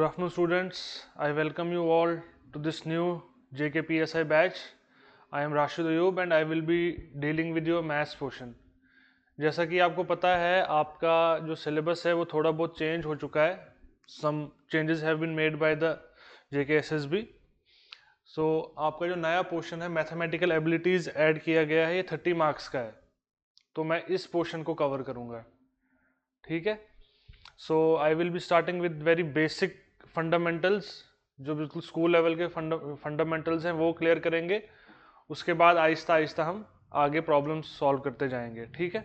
afternoon students, I welcome you all to this new JKPSI batch. I am Rashid Ayub and I will be dealing with your maths portion. जैसा कि आपको पता है आपका जो syllabus है वो थोड़ा बहुत चेंज हो चुका है. Some changes have been made by the JKSSB. So आपका जो नया पोर्शन है मैथमेटिकल एबिलिटीज ऐड किया गया है, ये 30 मार्क्स का है. तो मैं इस पोर्शन को कवर करूँगा. ठीक है. So I will be starting with very basic fundamentals, जो बिल्कुल स्कूल लेवल के फंडामेंटल्स हैं वो क्लियर करेंगे. उसके बाद आहिस्ता आहिस्ता हम आगे प्रॉब्लम्स सॉल्व करते जाएंगे. ठीक है.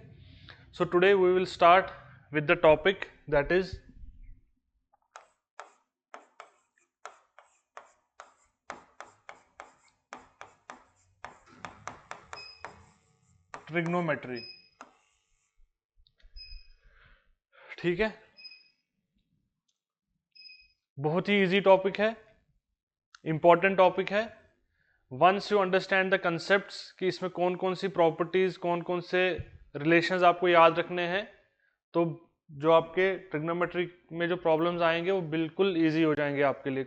So today we will start with the topic that is trigonometry. ठीक है. बहुत ही इजी टॉपिक है, इंपॉर्टेंट टॉपिक है. Once you understand the concepts कि इसमें कौन कौन सी प्रॉपर्टीज, कौन कौन से रिलेशंस आपको याद रखने हैं, तो जो आपके ट्रिग्नोमेट्री में जो प्रॉब्लम्स आएंगे वो बिल्कुल इजी हो जाएंगे आपके लिए.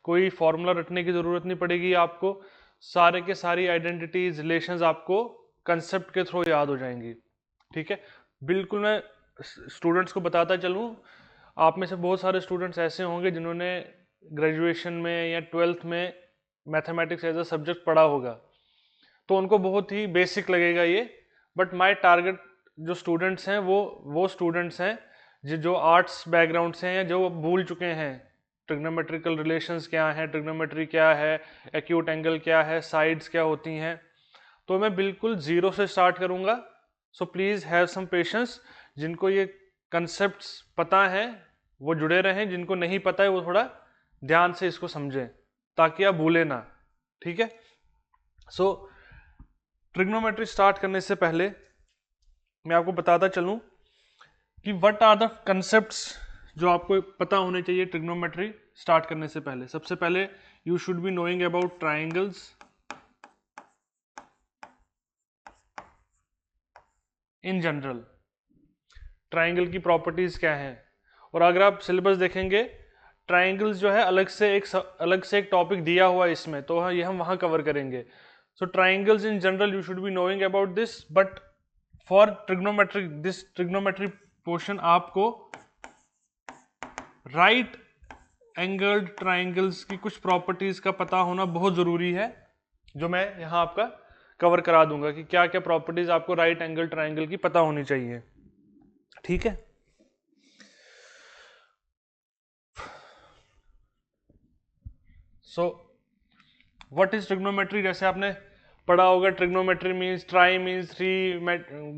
कोई फॉर्मूला रटने की ज़रूरत नहीं पड़ेगी आपको. सारे के सारी आइडेंटिटीज, रिलेशंस आपको कंसेप्ट के थ्रू याद हो जाएंगी. ठीक है. बिल्कुल मैं स्टूडेंट्स को बताता चलूँ, आप में से बहुत सारे स्टूडेंट्स ऐसे होंगे जिन्होंने ग्रेजुएशन में या 12th में मैथमेटिक्स एज अ सब्जेक्ट पढ़ा होगा, तो उनको बहुत ही बेसिक लगेगा ये. बट माय टारगेट जो स्टूडेंट्स हैं वो स्टूडेंट्स हैं जो आर्ट्स बैकग्राउंड से हैं या जो भूल चुके हैं ट्रिग्नोमेट्रिकल रिलेशंस क्या हैं, ट्रिग्नोमेट्री क्या है, एक्यूट एंगल क्या है, साइड्स क्या होती हैं. तो मैं बिल्कुल ज़ीरो से स्टार्ट करूँगा. So please have some patience. जिनको ये कंसेप्ट्स पता है वो जुड़े रहें, जिनको नहीं पता है वो थोड़ा ध्यान से इसको समझें ताकि आप भूलें ना. ठीक है. सो ट्रिग्नोमेट्री स्टार्ट करने से पहले मैं आपको बताता चलूं कि व्हाट आर द कंसेप्ट्स जो आपको पता होने चाहिए ट्रिग्नोमेट्री स्टार्ट करने से पहले. सबसे पहले you should be knowing about triangles in general. Triangle की प्रॉपर्टीज क्या हैं, और अगर आप सिलेबस देखेंगे ट्राइंगल्स जो है अलग से एक टॉपिक दिया हुआ है इसमें, तो ये हम वहां कवर करेंगे. So triangles in general you should be knowing about this. But for trigonometry portion आपको राइट एंगल्ड ट्राइंगल्स की कुछ प्रॉपर्टीज का पता होना बहुत जरूरी है, जो मैं यहाँ आपका कवर करा दूंगा कि क्या क्या प्रॉपर्टीज आपको राइट एंगल ट्राइंगल की पता होनी चाहिए. ठीक है. So what is trigonometry. जैसे आपने पढ़ा होगा trigonometry means try means three,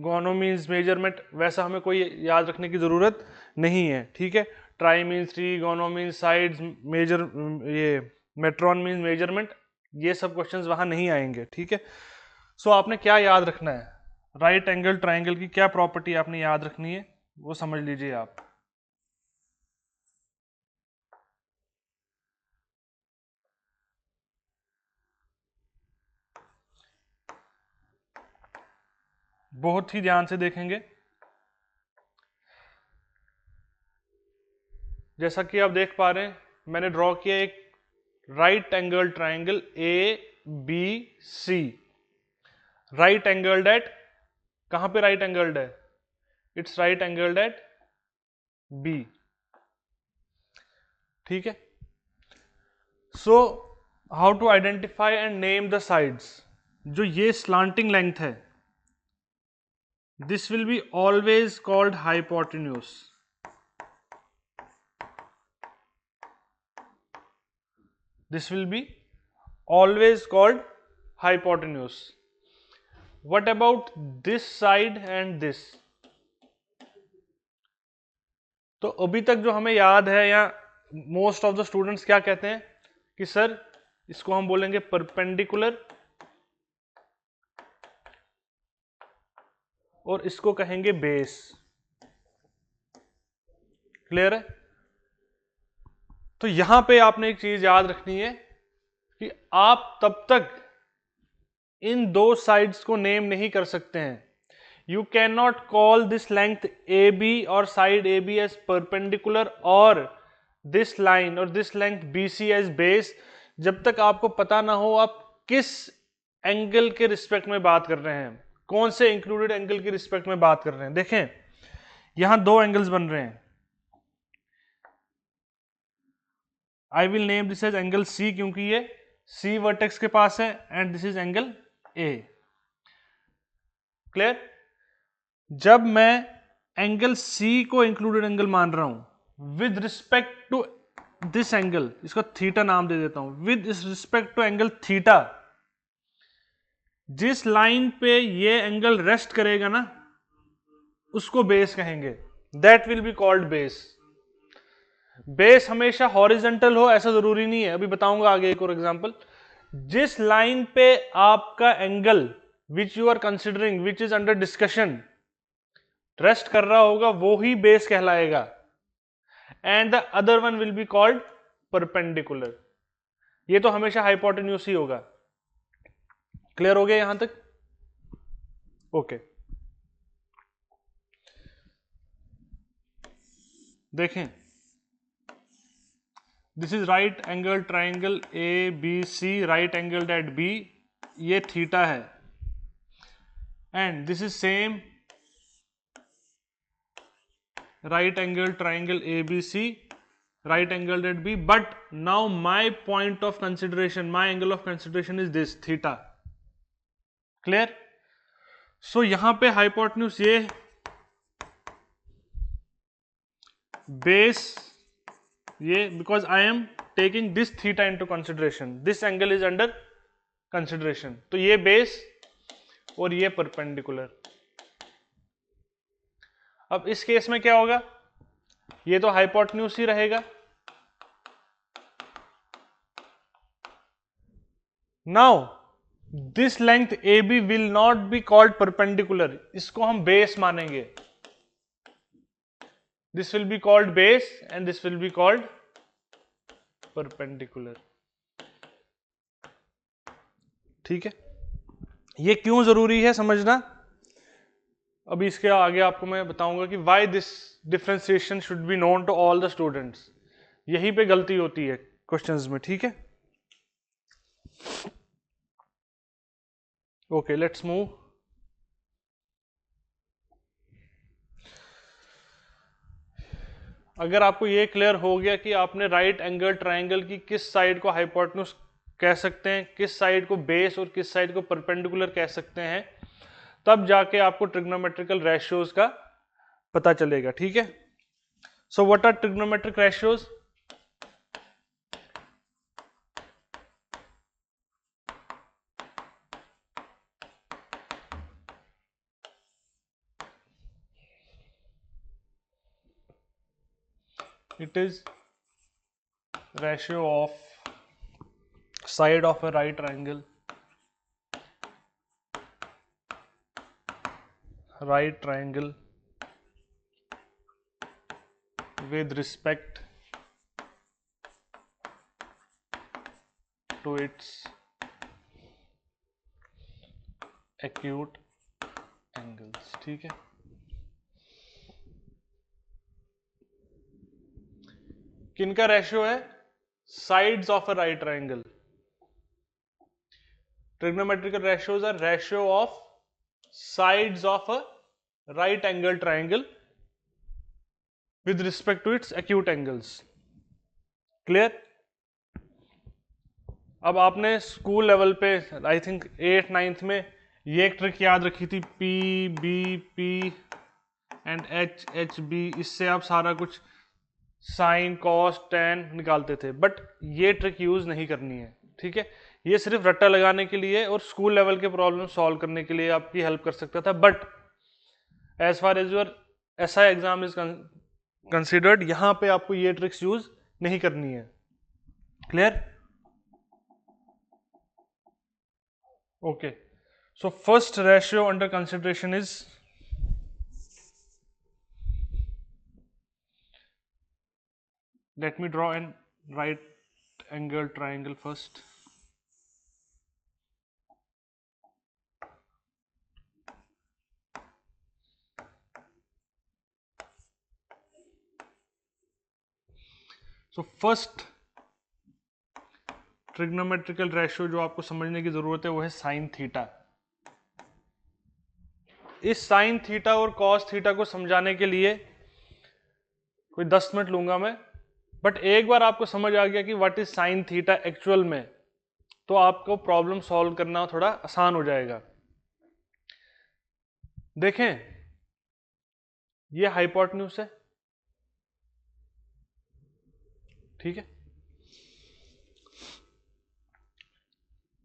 गोनो मींस मेजरमेंट. वैसा हमें कोई याद रखने की जरूरत नहीं है. ठीक है. ट्राई मींस थ्री, गोनो मींस साइड्स, मेजर ये मेट्रॉन मींस मेजरमेंट, ये सब क्वेश्चंस वहां नहीं आएंगे. ठीक है. सो आपने क्या याद रखना है, राइट एंगल ट्राइंगल की क्या प्रॉपर्टी आपने याद रखनी है वो समझ लीजिए आप. बहुत ही ध्यान से देखेंगे. जैसा कि आप देख पा रहे हैं मैंने ड्रॉ किया एक right angle triangle ABC. Right angled at, कहां पे राइट एंगल्ड है, it's right angled at B. ठीक है. So how to identify and name the sides. जो ये स्लांटिंग लेंथ है, this will be always called hypotenuse. This will be always called hypotenuse. What about this side and this? तो अभी तक जो हमें याद है, या मोस्ट ऑफ द स्टूडेंट्स क्या कहते हैं कि सर इसको हम बोलेंगे परपेंडिकुलर और इसको कहेंगे बेस. क्लियर है. तो यहां पे आपने एक चीज याद रखनी है कि आप तब तक इन दो साइड्स को नेम नहीं कर सकते हैं. You cannot call this length AB or side AB as perpendicular or this line और this length BC as base, जब तक आपको पता ना हो आप किस एंगल के रिस्पेक्ट में बात कर रहे हैं, कौन से इंक्लूडेड एंगल के रिस्पेक्ट में बात कर रहे हैं। देखें यहां दो एंगल्स बन रहे हैं, I will name this as angle C क्योंकि ये C वर्टेक्स के पास है and this is angle A। Clear? जब मैं एंगल C को इंक्लूडेड एंगल मान रहा हूं with respect to this angle, इसको थीटा नाम दे देता हूं, with respect to angle theta, जिस लाइन पे ये एंगल रेस्ट करेगा ना उसको बेस कहेंगे, that will be called base. Base हमेशा हॉरिजेंटल हो ऐसा जरूरी नहीं है, अभी बताऊंगा आगे एक और एग्जांपल। जिस लाइन पे आपका angle which you are considering which is under discussion rest कर रहा होगा वो ही बेस कहलाएगा, and the other one will be called perpendicular. ये तो हमेशा हाइपोटेन्यूज ही होगा। क्लियर हो गया यहां तक? ओके देखें, this is right angle triangle ABC, right angle at B, ये थीटा है, and this is same right angle triangle ABC, right angled at B, but now my point of consideration, my angle of consideration is this theta. Clear? So यहां पे hypotenuse ये base ये, because I am taking this theta into consideration, this angle is under consideration, तो ये base और ये perpendicular। अब इस केस में क्या होगा, ये तो हाइपोटेन्यूज ही रहेगा। Now this length AB will not be called perpendicular, इसको हम बेस मानेंगे। This will be called base and this will be called perpendicular. ठीक है, ये क्यों जरूरी है समझना, अभी इसके आगे आपको मैं बताऊंगा कि why this differentiation should be known to all the students. यहीं पे गलती होती है क्वेश्चंस में। ठीक है, ओके लेट्स मूव। अगर आपको ये क्लियर हो गया कि आपने राइट एंगल ट्राइंगल की किस साइड को हाइपोटेन्यूज कह सकते हैं, किस साइड को बेस और किस साइड को परपेंडिकुलर कह सकते हैं, तब जाके आपको ट्रिग्नोमेट्रिकल रेशियोज का पता चलेगा। ठीक है, so what are trigonometric ratios? It is ratio of side of a right triangle with respect to its acute angles। ठीक है, किनका रेशियो है? Sides of a right triangle. Trigonometrical ratios are ratio of sides of a right angle triangle with respect to its acute angles. Clear? अब आपने school level पे I think 8th 9th में ये एक ट्रिक याद रखी थी, PBP एंड HHB, इससे आप सारा कुछ साइन कॉस टैन निकालते थे, बट ये ट्रिक यूज नहीं करनी है। ठीक है, ये सिर्फ रट्टा लगाने के लिए और स्कूल लेवल के प्रॉब्लम सॉल्व करने के लिए आपकी हेल्प कर सकता था, but as far as your SI exam is considered, यहां पे आपको ये ट्रिक्स यूज नहीं करनी है। Clear? Okay, so first ratio under consideration is let me draw an right angle triangle first। So first trigonometrical ratio जो आपको समझने की जरूरत है वो है साइन थीटा। इस साइन थीटा और कॉस थीटा को समझाने के लिए कोई 10 मिनट लूंगा मैं, बट एक बार आपको समझ आ गया कि what is sine theta actual में, तो आपको प्रॉब्लम सॉल्व करना थोड़ा आसान हो जाएगा। देखें, ये हाइपोटेन्यूज है, ठीक है।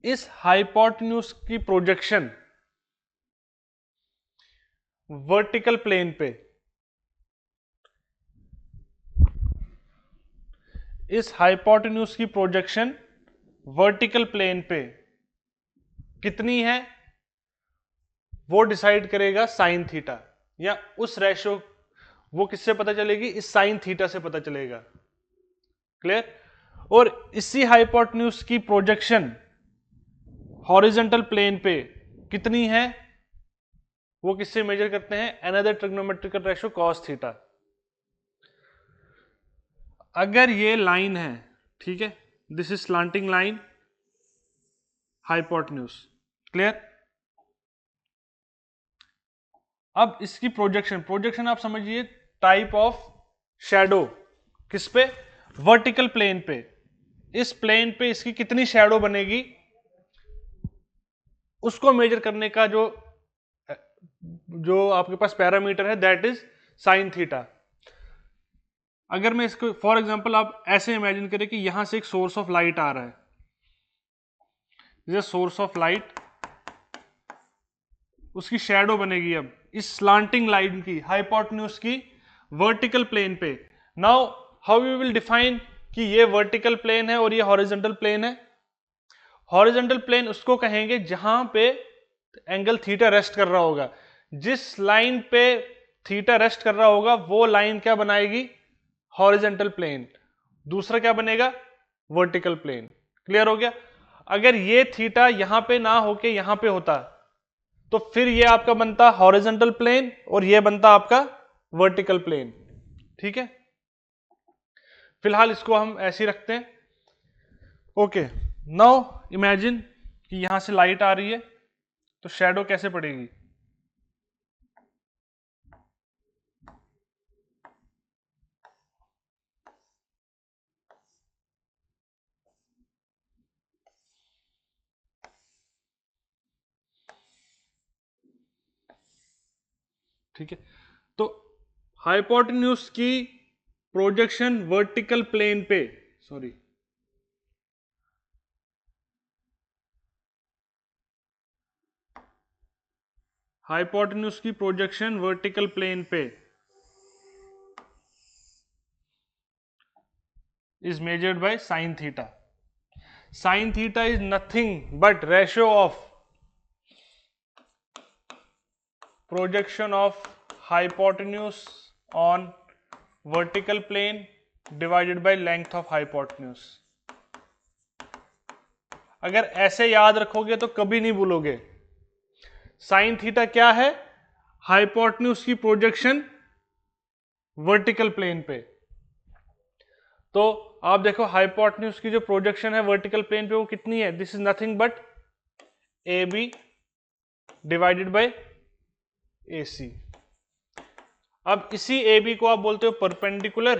इस हाइपोटेन्यूज की प्रोजेक्शन वर्टिकल प्लेन पे, इस हाइपोटेन्यूज की प्रोजेक्शन वर्टिकल प्लेन पे कितनी है वो डिसाइड करेगा साइन थीटा, या उस रेशो वो किससे पता चलेगी, इस साइन थीटा से पता चलेगा। क्लियर? और इसी हाइपोटेन्यूज की प्रोजेक्शन हॉरिजॉन्टल प्लेन पे कितनी है वो किससे मेजर करते हैं, another trigonometrical ratio cos theta. अगर ये लाइन है, ठीक है, this is slanting line, hypotenuse. Clear? अब इसकी प्रोजेक्शन आप समझिए टाइप ऑफ शैडो, किस पे, वर्टिकल प्लेन पे। इस प्लेन पे इसकी कितनी शैडो बनेगी उसको मेजर करने का जो आपके पास पैरामीटर है दैट इज साइन थीटा। अगर मैं इसको फॉर एग्जांपल आप ऐसे इमेजिन करें कि यहां से एक सोर्स ऑफ लाइट आ रहा है, सोर्स ऑफ लाइट, उसकी शैडो बनेगी अब इस स्लांटिंग लाइन की, हाइपोटेन्यूज की, वर्टिकल प्लेन पे। Now how you will define कि ये वर्टिकल प्लेन है और ये हॉरिजॉन्टल प्लेन है। हॉरिजॉन्टल प्लेन उसको कहेंगे जहां पे एंगल थीटा रेस्ट कर रहा होगा। जिस लाइन पे थीटा रेस्ट कर रहा होगा वो लाइन क्या बनाएगी, हॉरिजॉन्टल प्लेन। दूसरा क्या बनेगा, वर्टिकल प्लेन। क्लियर हो गया? अगर ये थीटा यहां पे ना होके यहां पे होता तो फिर ये आपका बनता हॉरिजॉन्टल प्लेन और ये बनता आपका वर्टिकल प्लेन। ठीक है, फिलहाल इसको हम ऐसे ही रखते हैं। ओके, नाउ इमेजिन कि यहां से लाइट आ रही है तो शैडो कैसे पड़ेगी, ठीक है। तो हाइपोटेन्यूज की प्रोजेक्शन वर्टिकल प्लेन पे, सॉरी, हाइपोटेन्यूज की प्रोजेक्शन वर्टिकल प्लेन पे is measured by sin theta. Sin theta is nothing but ratio of projection of hypotenuse on vertical plane divided by length of hypotenuse. अगर ऐसे याद रखोगे तो कभी नहीं भूलोगे। साइन थीटा क्या है, हाइपोटेन्यूज की प्रोजेक्शन वर्टिकल प्लेन पे। तो आप देखो हाइपोटेन्यूज की जो प्रोजेक्शन है वर्टिकल प्लेन पे वो कितनी है, this is nothing but A B divided by A C. अब इसी ए बी को आप बोलते हो परपेंडिकुलर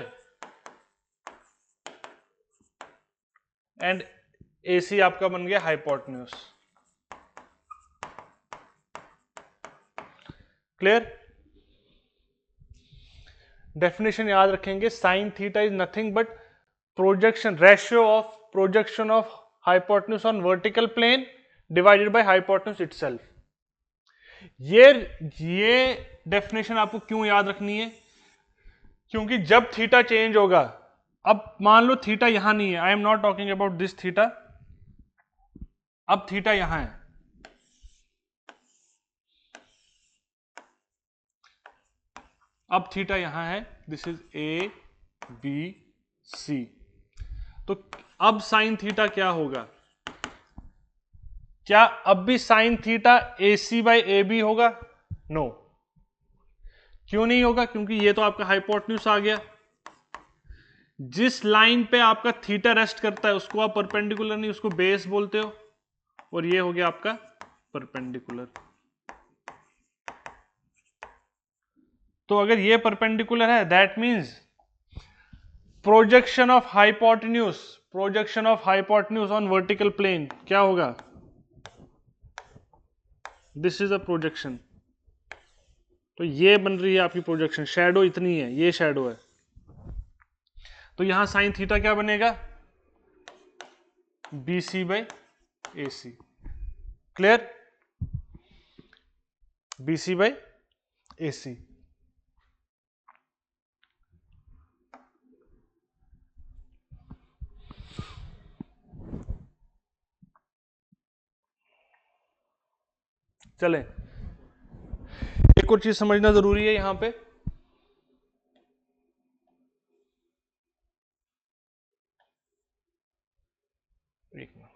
एंड ए सी आपका बन गया हाइपोटेन्यूज। क्लियर? डेफिनेशन याद रखेंगे, sine theta is nothing but projection, ratio of projection of hypotenuse on vertical plane divided by hypotenuse itself. ये डेफिनेशन आपको क्यों याद रखनी है, क्योंकि जब थीटा चेंज होगा, अब मान लो थीटा यहां नहीं है, I am not talking about this theta, अब थीटा यहां है, अब थीटा यहां है, this is A B C. तो अब साइन थीटा क्या होगा, क्या अब भी sine theta A C by A B होगा? नो। क्यों नहीं होगा? क्योंकि ये तो आपका हाइपोटेन्यूज आ गया, जिस लाइन पे आपका थीटा रेस्ट करता है उसको आप परपेंडिकुलर नहीं, उसको बेस बोलते हो, और ये हो गया आपका परपेंडिकुलर। तो अगर ये परपेंडिकुलर है, that means projection of hypotenuse on vertical plane क्या होगा? This is a projection. तो ये बन रही है आपकी प्रोजेक्शन, शैडो इतनी है, ये शैडो है। तो यहां साइन थीटा क्या बनेगा? BC by AC। Clear? BC by AC। चलें, एक और चीज समझना जरूरी है यहां पे। एक minute,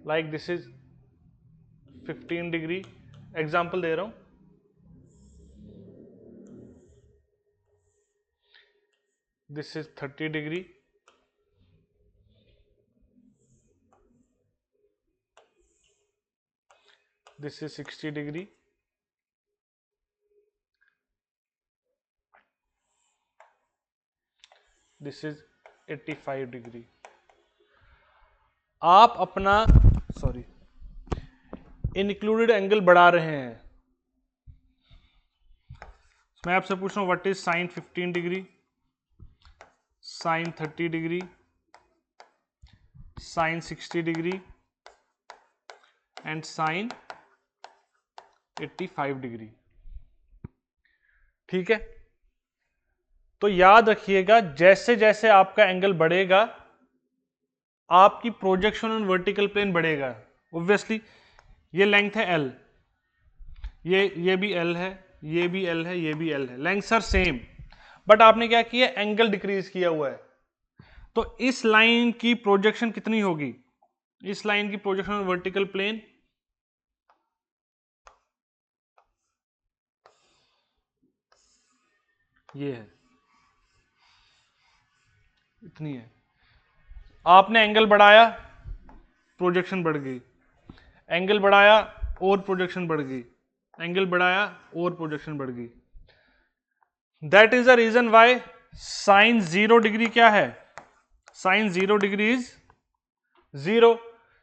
like this is 15 degree, example दे रहा हूं। This is 30 degree, this is 60 degree, this is 85 degree. आप अपना इंक्लूडेड एंगल बढ़ा रहे हैं। मैं आपसे पूछ रहा हूं what is sine 15 degree, sine 30 degree, sine 60 degree and sine 85 degree. ठीक है, तो याद रखिएगा जैसे जैसे आपका एंगल बढ़ेगा आपकी प्रोजेक्शन ऑन वर्टिकल प्लेन बढ़ेगा। ऑब्वियसली ये लेंथ है L, ये भी L है, ये भी L है, ये भी L है, लेंथ आर सेम, बट आपने क्या किया? एंगल डिक्रीज किया हुआ है। तो इस लाइन की प्रोजेक्शन कितनी होगी? इस लाइन की प्रोजेक्शन ऑन वर्टिकल प्लेन ये है, इतनी है। आपने एंगल बढ़ाया, प्रोजेक्शन बढ़ गई, एंगल बढ़ाया और प्रोजेक्शन बढ़ गई, एंगल बढ़ाया और प्रोजेक्शन बढ़ गई। That is the reason why sine 0 degree क्या है? Sine 0 degree is 0।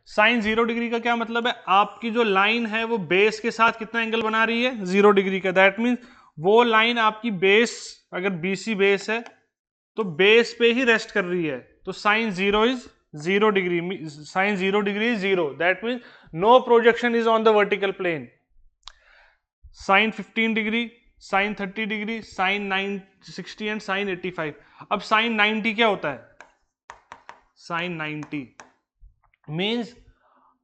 Sine 0 degree का क्या मतलब है? आपकी जो लाइन है वो बेस के साथ कितना एंगल बना रही है? 0 डिग्री का। दैट मीन्स वो लाइन आपकी बेस, अगर BC बेस है तो बेस पे ही रेस्ट कर रही है। तो sine 0 is 0 degree, sine 0 degree is 0, that means no projection is on the vertical plane. Sine 15 degree, sine 30 degree, sine 60 and sine 85। अब साइन 90 क्या होता है? साइन 90 मीन्स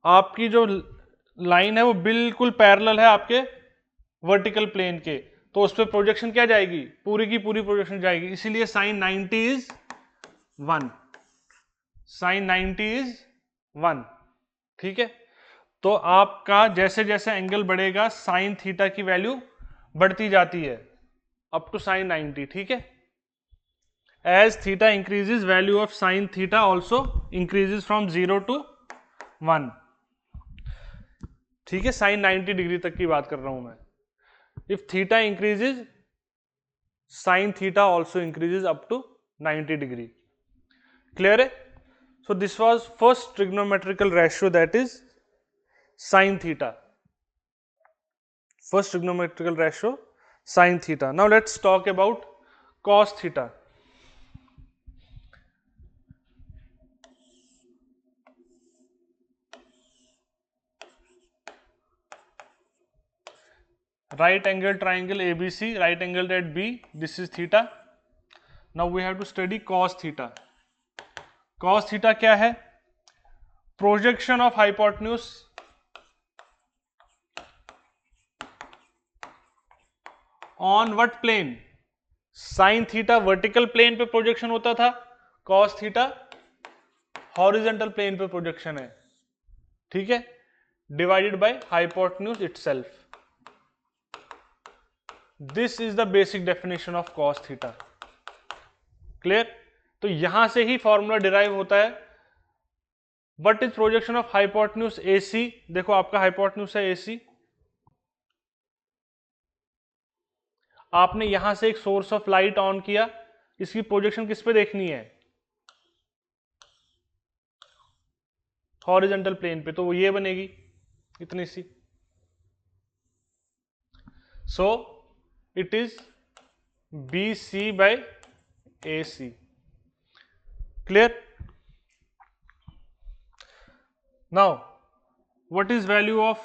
आपकी जो लाइन है वो बिल्कुल पैरेलल है आपके वर्टिकल प्लेन के, तो उस पर प्रोजेक्शन क्या जाएगी? पूरी की पूरी प्रोजेक्शन जाएगी, इसीलिए साइन 90 इज 1। Sign 90 is 1। ठीक है, तो आपका जैसे जैसे एंगल बढ़ेगा साइन थीटा की वैल्यू बढ़ती जाती है अप टू साइन 90। ठीक है, as theta increases value of sine theta also increases from 0 to 1। ठीक है, साइन 90 डिग्री तक की बात कर रहा हूं मैं। If theta increases sine theta also increases up to 90 degree. Clear है? So this was first trigonometrical ratio, that is sine theta. First trigonometrical ratio, sin theta. Now let's talk about cos theta. Right angle triangle ABC, right angled at B, this is theta. Now we have to study cos theta. Cos theta क्या है? Projection of hypotenuse on what plane? Sin theta vertical plane पे projection होता था, cos theta horizontal plane पे projection है। ठीक है, divided by hypotenuse itself. This is the basic definition of cos theta. Clear? तो यहां से ही फॉर्मूला डिराइव होता है. What is projection of hypotenuse AC? देखो आपका hypotenuse है AC. आपने यहां से एक सोर्स ऑफ लाइट ऑन किया, इसकी प्रोजेक्शन किस पे देखनी है? हॉरिजॉन्टल प्लेन पे, तो वो ये बनेगी इतनी सी. So it is BC by AC. Clear? Now what is value of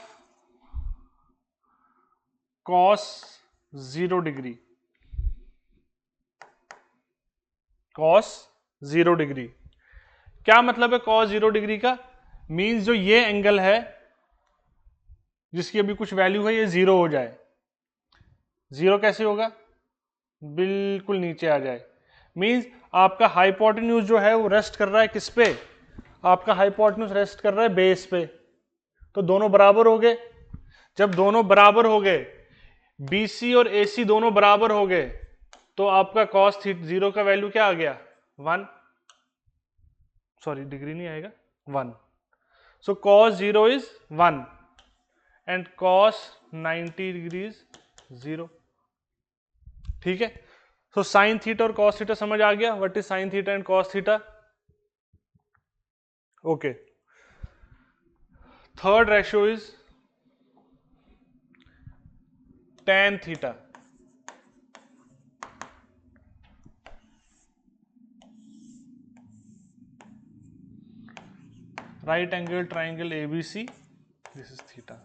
cos 0 degree? cos 0 degree क्या मतलब है? cos 0 डिग्री का मीन्स जो ये एंगल है जिसकी अभी कुछ वैल्यू है ये 0 हो जाए. 0 कैसे होगा? बिल्कुल नीचे आ जाए. मीन्स आपका हाइपोटेन्यूज जो है वो रेस्ट कर रहा है किस पे? आपका हाइपोटेन्यूज रेस्ट कर रहा है बेस पे. तो दोनों बराबर हो गए. जब दोनों बराबर हो गए, BC और AC दोनों बराबर हो गए, तो आपका cos 0 का वैल्यू क्या आ गया? 1. सॉरी, डिग्री नहीं आएगा, 1. सो cos 0 is 1 and cos 90 degree is 0. ठीक है. सो साइन थीटा और cos थीटा समझ आ गया. What is sine theta and cos theta? Okay. Third ratio is tan theta. right angle triangle ABC, this is theta.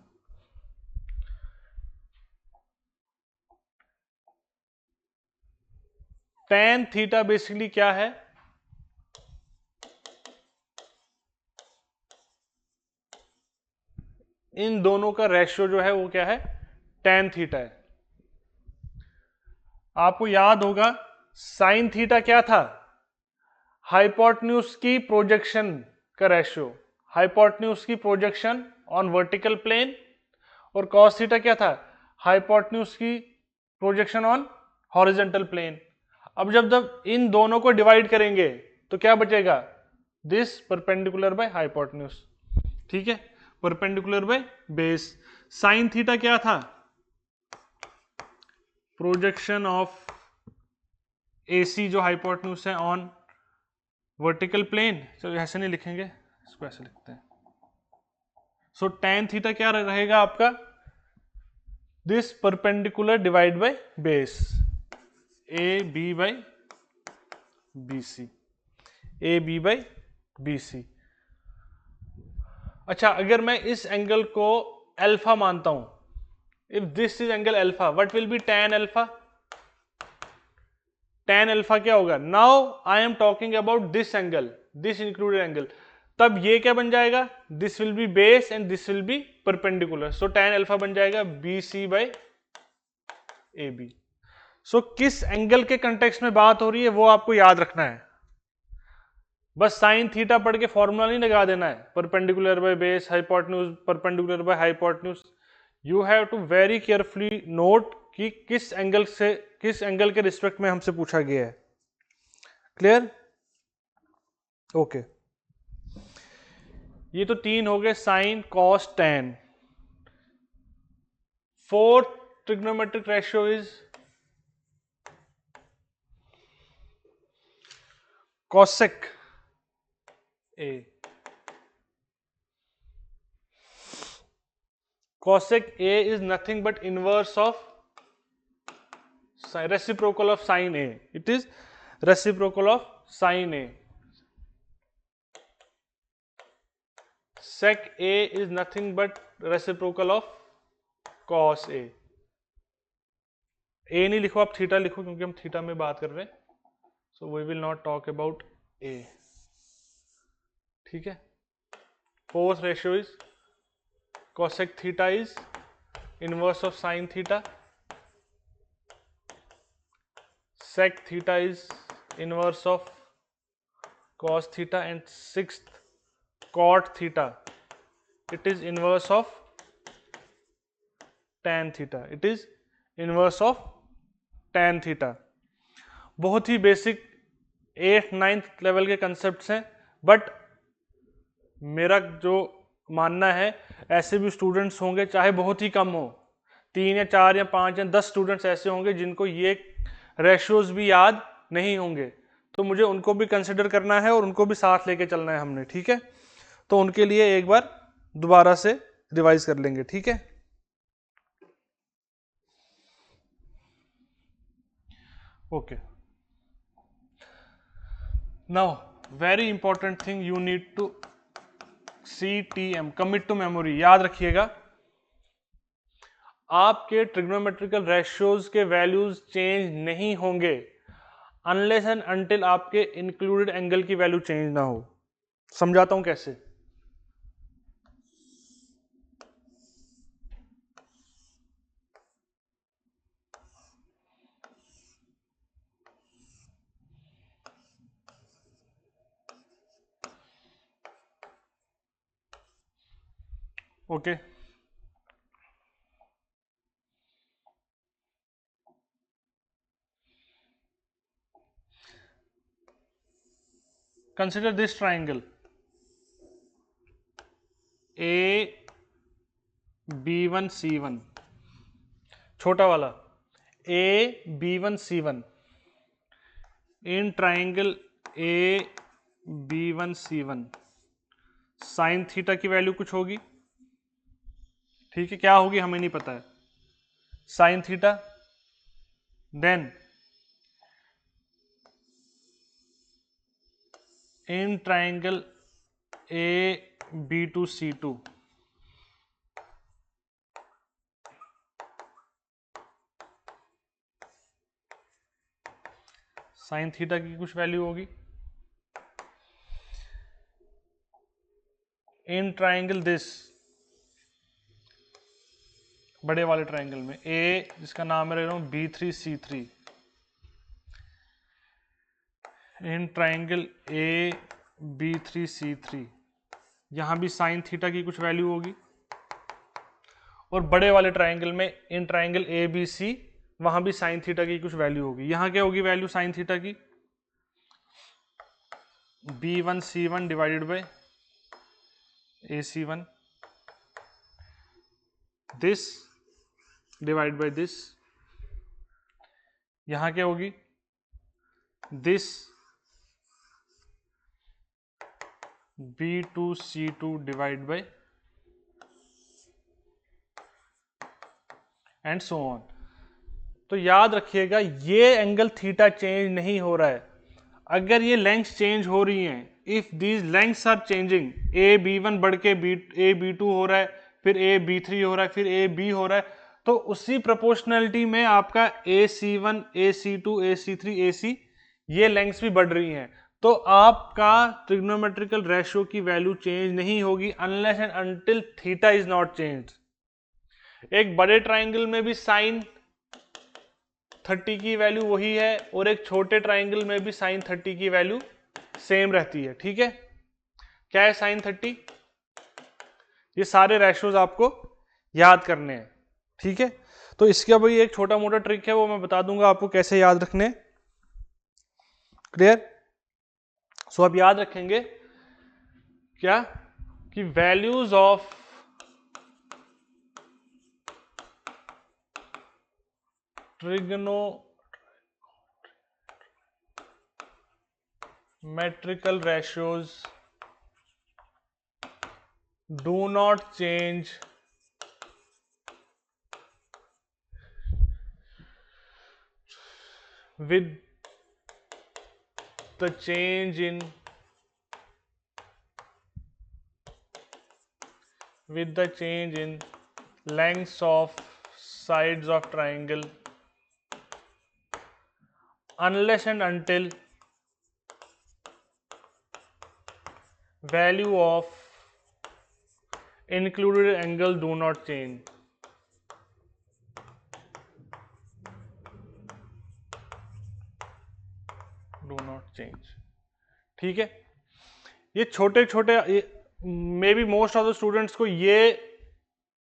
tan theta basically क्या है? इन दोनों का ratio जो है वो क्या है? tan थीटा है. आपको याद होगा sin थीटा क्या था? हाइपोटेन्यूज की प्रोजेक्शन का रेशियो, हाइपोटेन्यूज की प्रोजेक्शन ऑन वर्टिकल प्लेन. और cos थीटा क्या था? हाइपोटेन्यूज की प्रोजेक्शन ऑन हॉरिजॉन्टल प्लेन. अब जब इन दोनों को डिवाइड करेंगे तो क्या बचेगा? This perpendicular by hypotenuse. ठीक है, perpendicular by base. Sign theta क्या था? प्रोजेक्शन ऑफ AC जो हाइपोटेन्यूज है ऑन वर्टिकल प्लेन. चलो ऐसे नहीं लिखेंगे, इसको ऐसे लिखते हैं. सो tan थीटा क्या रहेगा आपका? This perpendicular divide by base, AB by BC. AB by BC. अच्छा, अगर मैं इस एंगल को अल्फा मानता हूं, if this is angle alpha, what will be tan alpha? tan alpha क्या होगा? Now I am talking about this angle, this included angle. तब ये क्या बन जाएगा? This will B base and this will B perpendicular. So tan alpha बन जाएगा BC by AB. सो किस एंगल के कंटेक्स्ट में बात हो रही है वो आपको याद रखना है. बस साइन थीटा पढ़ के फॉर्मूला नहीं लगा देना है. Perpendicular by base, hypotenuse, perpendicular by hypotenuse. You have to very carefully note कि किस एंगल के रिस्पेक्ट में हमसे पूछा गया है. क्लियर? ओके. ये तो 3 हो गए sine, cos, tan. Fourth trigonometric ratio is cosec A. Cosec A is nothing but inverse of reciprocal of sin A. It is reciprocal of sin A. Sec A is nothing but reciprocal of cos A. A नहीं लिखो, आप theta लिखो क्योंकि हम theta में बात कर रहे हैं. So we will not talk about A. ठीक है. Fourth ratio is cosec theta is inverse of sin theta. Sec theta is inverse of cos theta. And sixth, cot theta it is inverse of tan theta, it is inverse of tan theta. बहुत ही basic 8th-9th level के concepts हैं, but मेरा जो मानना है ऐसे भी students होंगे, चाहे बहुत ही कम हो, 3 या 4 या 5 या 10 स्टूडेंट्स ऐसे होंगे जिनको ये रेशियोज भी याद नहीं होंगे, तो मुझे उनको भी कंसिडर करना है और उनको भी साथ लेके चलना है हमने, ठीक है। तो उनके लिए एक बार दोबारा से रिवाइज कर लेंगे, ठीक है। Okay, now very important thing you need to CTM, commit to memory, याद रखिएगा। आपके ट्रिग्नोमेट्रिकल रेशियोज के वैल्यूज चेंज नहीं होंगे अनलेस एंड अनटिल आपके इंक्लूडेड एंगल की वैल्यू चेंज ना हो। समझाता हूं कैसे। Okay, consider this triangle ABC1, छोटा वाला ABC1। In triangle ABC1 sign theta की वैल्यू कुछ होगी, ठीक है। क्या होगी हमें नहीं पता है, sine theta. Then in triangle AB2C2 sine theta की कुछ वैल्यू होगी। इन ट्राइंगल दिस, बड़े वाले ट्राइंगल में ए, जिसका नाम मैं ले रहा हूं B3C3, इन ट्राइंगल AB3C3 यहां भी साइन थीटा की कुछ वैल्यू होगी। और बड़े वाले ट्राइंगल में इन ट्राइंगल ABC वहां भी साइन थीटा की कुछ वैल्यू होगी। यहां क्या होगी वैल्यू साइन थीटा की, B1C1 divided by AC1, this divide by this. यहां क्या होगी, this B2C2 divide by and so on. तो याद रखिएगा ये एंगल थीटा चेंज नहीं हो रहा है। अगर ये लेंथ चेंज हो रही हैं, if these lengths are changing, AB1 बढ़ के AB2 हो रहा है, फिर AB3 हो रहा है, फिर AB हो रहा है, तो उसी प्रोपोर्शनलिटी में आपका AC1, AC2, AC3, AC ये लेंथ्स भी बढ़ रही हैं। तो आपका ट्रिग्नोमेट्रिकल रेशियो की वैल्यू चेंज नहीं होगी unless and until theta is not changed. एक बड़े ट्राइंगल में भी साइन 30 की वैल्यू वही है और एक छोटे ट्राइंगल में भी साइन 30 की वैल्यू सेम रहती है, ठीक है। क्या है साइन 30? ये सारे रेशियोज आपको याद करने हैं, ठीक है। तो इसका भाई एक छोटा मोटा ट्रिक है, वो मैं बता दूंगा आपको कैसे याद रखने। क्लियर? सो आप याद रखेंगे क्या कि values of trigonometrical ratios do not change with the change in lengths of sides of triangle unless and until value of included angle do not change। ठीक है। ये छोटे छोटे may be most of the students को ये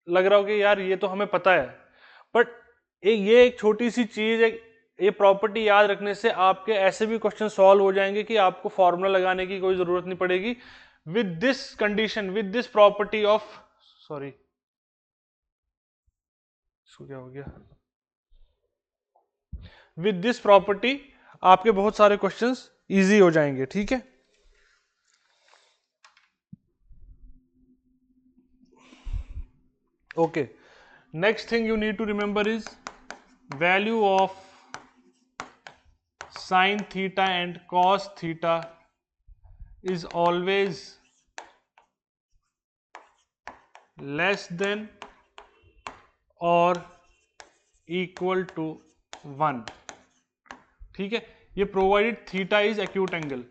लग रहा हो कि यार ये तो हमें पता है, बट ये एक छोटी सी चीज है, ये प्रॉपर्टी याद रखने से आपके ऐसे भी क्वेश्चन सॉल्व हो जाएंगे कि आपको फॉर्मूला लगाने की कोई जरूरत नहीं पड़ेगी। With this condition, with this property of, sorry इसको क्या हो गया, विद दिस प्रॉपर्टी आपके बहुत सारे क्वेश्चंस इजी हो जाएंगे। ठीक है, okay, next thing you need to remember is value of sin theta and cos theta is always less than or equal to 1। ठीक है, ये provided theta is acute angle.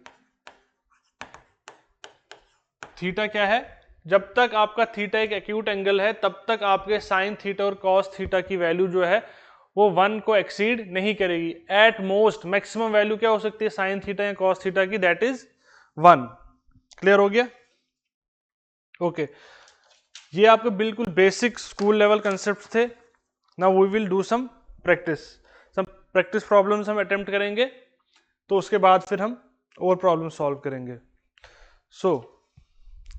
Theta क्या है, जब तक आपका थीटा एक एक्यूट एंगल है तब तक आपके साइन थीटा और कॉस थीटा की वैल्यू जो है वो 1 को एक्सीड नहीं करेगी। एट मोस्ट मैक्सिमम वैल्यू क्या हो सकती है साइन थीटा या कॉस थीटा की, दैट इज 1। क्लियर हो गया? ओके, ये आपके बिल्कुल बेसिक स्कूल लेवल कंसेप्ट थे। Now we will do some practice problems हम अटेम्प्ट करेंगे, तो उसके बाद फिर हम और प्रॉब्लम सॉल्व करेंगे। So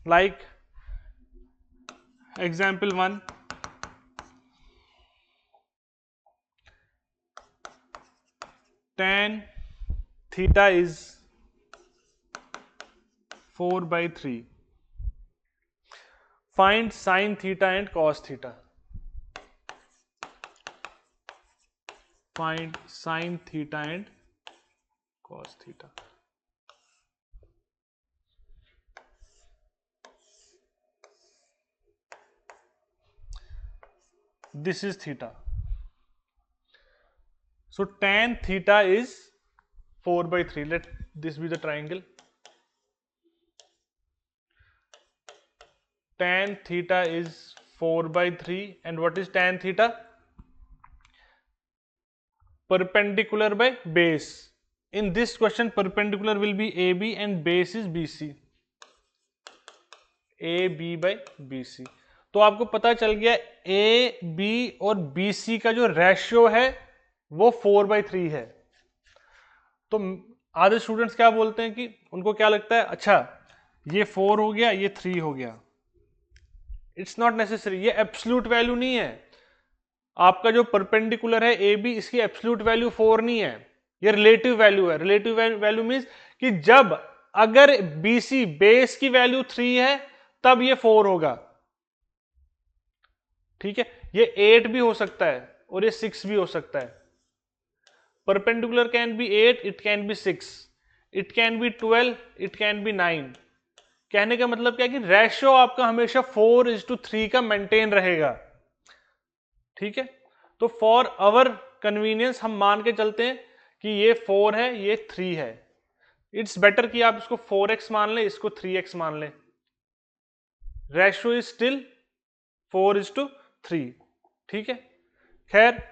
like example 1, tan theta is 4/3, find sin theta and cos theta, find sin theta and cos theta। this is theta, so tan theta is 4/3, let this be the triangle, tan theta is 4/3 and what is tan theta? Perpendicular by base. In this question perpendicular will be AB and base is BC, AB by BC। तो आपको पता चल गया AB और BC का जो ratio है वो 4/3 है। तो आधे स्टूडेंट्स क्या बोलते हैं कि उनको क्या लगता है, अच्छा ये 4 हो गया, ये 3 हो गया। इट्स नॉट नेसेसरी, ये एब्सोल्यूट वैल्यू नहीं है। आपका जो परपेंडिकुलर है ए बी, इसकी एब्सोल्यूट वैल्यू 4 नहीं है, ये रिलेटिव वैल्यू है। रिलेटिव वैल्यू मीन्स कि जब अगर बीसी बेस की वैल्यू 3 है तब ये 4 होगा। ठीक है, ये 8 भी हो सकता है और ये 6 भी हो सकता है। Perpendicular can be 8, it can be 6, it can be 12, it can be 9। कहने का मतलब क्या है कि रेशियो आपका हमेशा 4:3 का मेंटेन रहेगा। ठीक है, तो फॉर अवर कन्वीनियंस हम मान के चलते हैं कि ये 4 है, ये 3 है। इट्स बेटर कि आप इसको 4x मान लें, इसको 3x मान लें। Ratio is still 4:3। ठीक है, खैर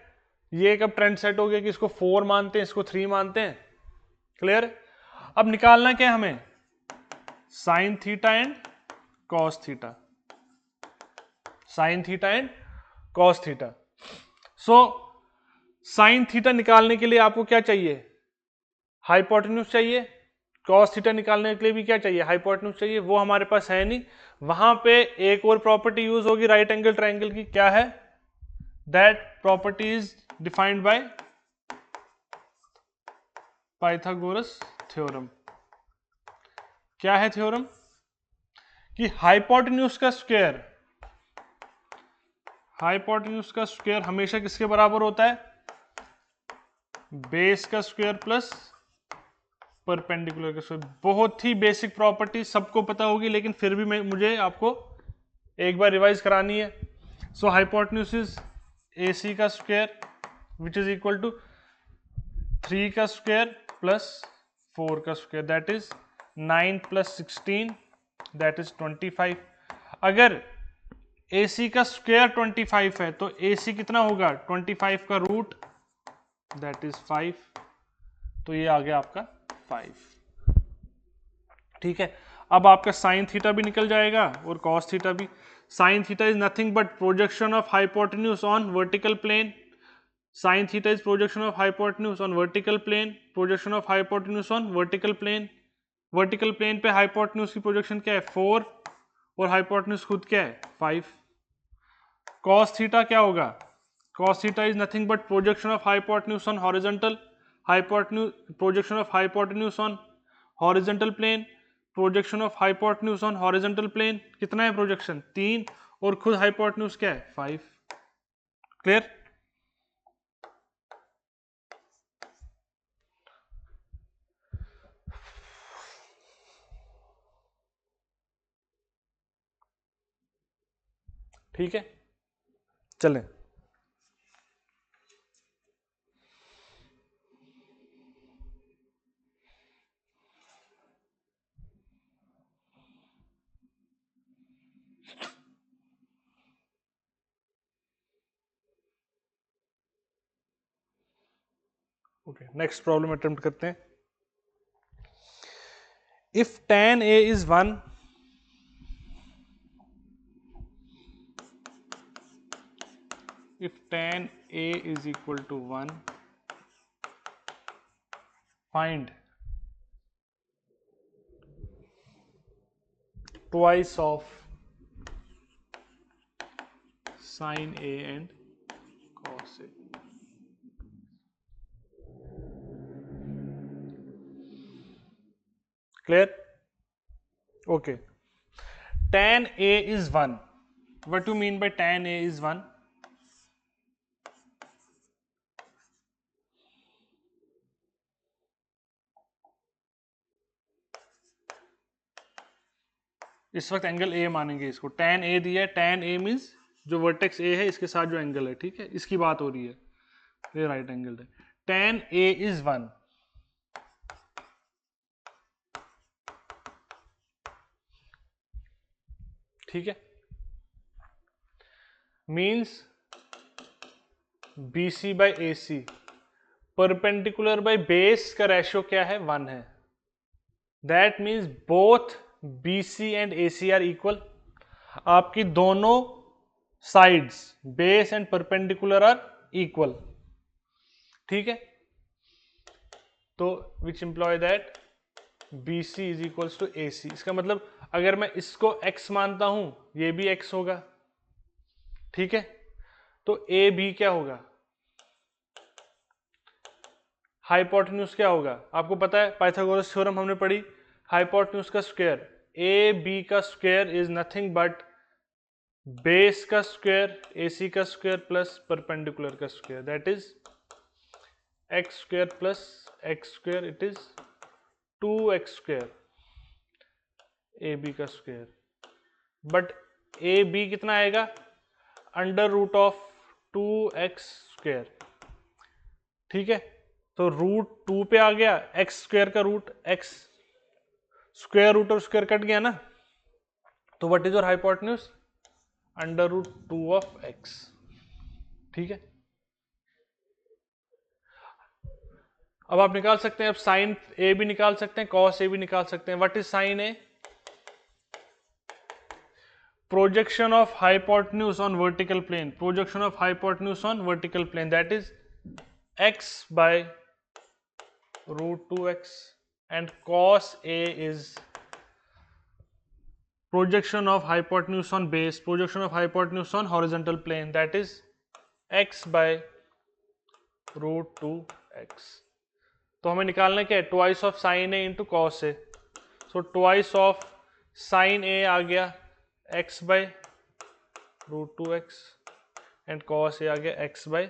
ये कब ट्रेंड सेट हो गया कि इसको 4 मानते हैं, इसको 3 मानते हैं। क्लियर? अब निकालना क्या है हमें, sine theta and cos theta, sine theta and cos theta. So sine theta निकालने के लिए आपको क्या चाहिए, हाइपोटेन्यूज चाहिए। कॉस थीटा निकालने के लिए भी क्या चाहिए, हाइपोटेन्यूज चाहिए। वो हमारे पास है नहीं। वहां पे एक और प्रॉपर्टी यूज होगी राइट एंगल ट्राइंगल की, क्या है, that property is defined by Pythagoras theorem. क्या है थ्योरम, कि हाइपोटेन्यूज का स्क्वायर, हाइपोटेन्यूज का स्क्वायर हमेशा किसके बराबर होता है, बेस का स्क्वायर प्लस परपेंडिकुलर का स्क्वायर। बहुत ही बेसिक प्रॉपर्टी, सबको पता होगी, लेकिन फिर भी मुझे आपको एक बार रिवाइज करानी है। सो हाइपोटेन्यूज इज AC का square which is equal to 3 का स्क्वायर प्लस 4 का square, that is 9 + 16, that is 25। अगर AC का स्क्वायर 25 है तो AC कितना होगा, 25 का रूट, दैट इज 5। तो ये आ गया आपका 5। ठीक है, अब आपका साइन थीटा भी निकल जाएगा और कॉस थीटा भी। Sine theta is nothing but projection of hypotenuse on vertical plane. Sine theta is projection of hypotenuse on vertical plane, projection of hypotenuse on vertical plane. Vertical plane पे hypotenuse की projection क्या है 4 और hypotenuse खुद क्या है 5। Cos theta क्या होगा, cos theta is nothing but projection of hypotenuse on horizontal, hypotenuse projection of hypotenuse on horizontal plane, projection of hypotenuse on horizontal plane. कितना है प्रोजेक्शन 3 और खुद हाइपोटेन्यूज क्या है 5। क्लियर? ठीक है, चलें। ओके, नेक्स्ट प्रॉब्लम अटेम्प्ट करते हैं। If tan A is 1, if tan A is equal to 1, find twice of sin A and cos A. Clear? Okay. Tan A is 1. What do you mean by tan A is 1? इस वक्त angle A मानेंगे इसको। tan A दिया है, tan A means जो vertex A है इसके साथ जो एंगल है, ठीक है, इसकी बात हो रही है, ये राइट एंगल है। tan A is 1, ठीक है, means BC by AC perpendicular by base का रेशियो क्या है 1 है। That means both BC and AC are equal. आपकी दोनों sides base and perpendicular are equal, ठीक है। तो which imply that BC is equals to AC। इसका मतलब अगर मैं इसको x मानता हूं, ये भी x होगा, ठीक है। तो AB क्या होगा, हाइपोटेन्यूज क्या होगा, आपको पता है पाइथागोरस थ्योरम हमने पढ़ी, हाइपोटेन्यूज का स्क्वायर AB का square is nothing but base का स्क्वायर AC का स्क्वायर प्लस परपेंडिकुलर का square, that is x square plus x square, it is 2x square AB का स्क्वायर। बट AB कितना आएगा, under root of 2x square, ठीक है। तो root 2 पे आ गया, x स्क्वायर का रूट x, स्क्वायर रूट और स्क्वायर कट गया ना, तो what is your hypotenuse, under root 2 of x, ठीक है। अब आप निकाल सकते हैं, अब साइन A भी निकाल सकते हैं, कॉस A भी निकाल सकते हैं। What is sign A, projection of hypotenuse on vertical plane, projection of hypotenuse on vertical plane, that is x by root 2x, and cos A is projection of hypotenuse on base, projection of hypotenuse on horizontal plane, that is x by root 2x। तो हमें निकालना क्या है, twice of sin A into cos A, so twice of sin A आ गया x by root 2x and cos A आ गया x by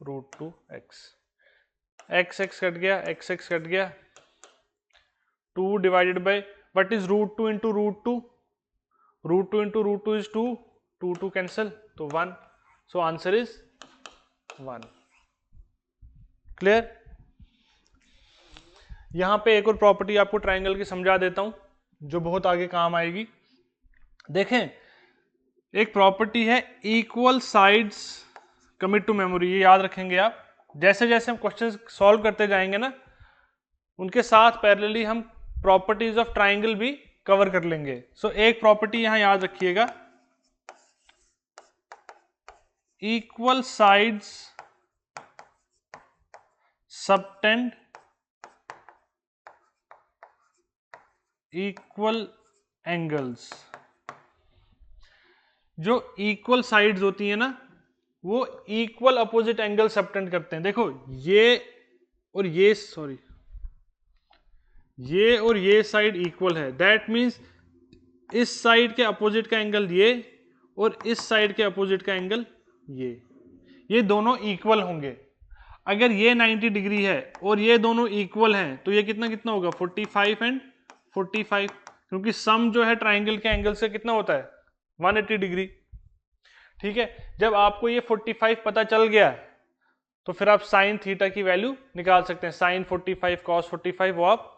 root 2x। x x cut गया, x x cut गया, 2 divided by what is root 2 into root 2, root 2 into root 2 is 2, 2 2 cancel, तो 1, so answer is 1। Clear? यहां पे एक और property आपको triangle की समझा देता हूं जो बहुत आगे काम आएगी। देखें, एक प्रॉपर्टी है equal sides commit to memory, ये याद रखेंगे आप। जैसे जैसे हम क्वेश्चन सॉल्व करते जाएंगे ना, उनके साथ पैरेलली हम प्रॉपर्टीज ऑफ ट्राइंगल भी कवर कर लेंगे। सो एक प्रॉपर्टी यहां याद रखिएगा, equal sides subtend equal angles. जो इक्वल साइड्स होती है ना, वो इक्वल अपोजिट एंगल सबटेंड करते हैं। देखो ये और ये, सॉरी, ये और ये साइड इक्वल है, दैट मीन्स इस साइड के अपोजिट का एंगल ये और इस साइड के अपोजिट का एंगल ये दोनों इक्वल होंगे। अगर ये 90 डिग्री है और ये दोनों इक्वल हैं तो ये कितना कितना होगा, 45 एंड 45, क्योंकि सम जो है ट्राइंगल के एंगल से कितना होता है, 180 डिग्री। ठीक है, जब आपको ये 45 पता चल गया तो फिर आप साइन थीटा की वैल्यू निकाल सकते हैं। साइन 45 कॉस 45 वो आप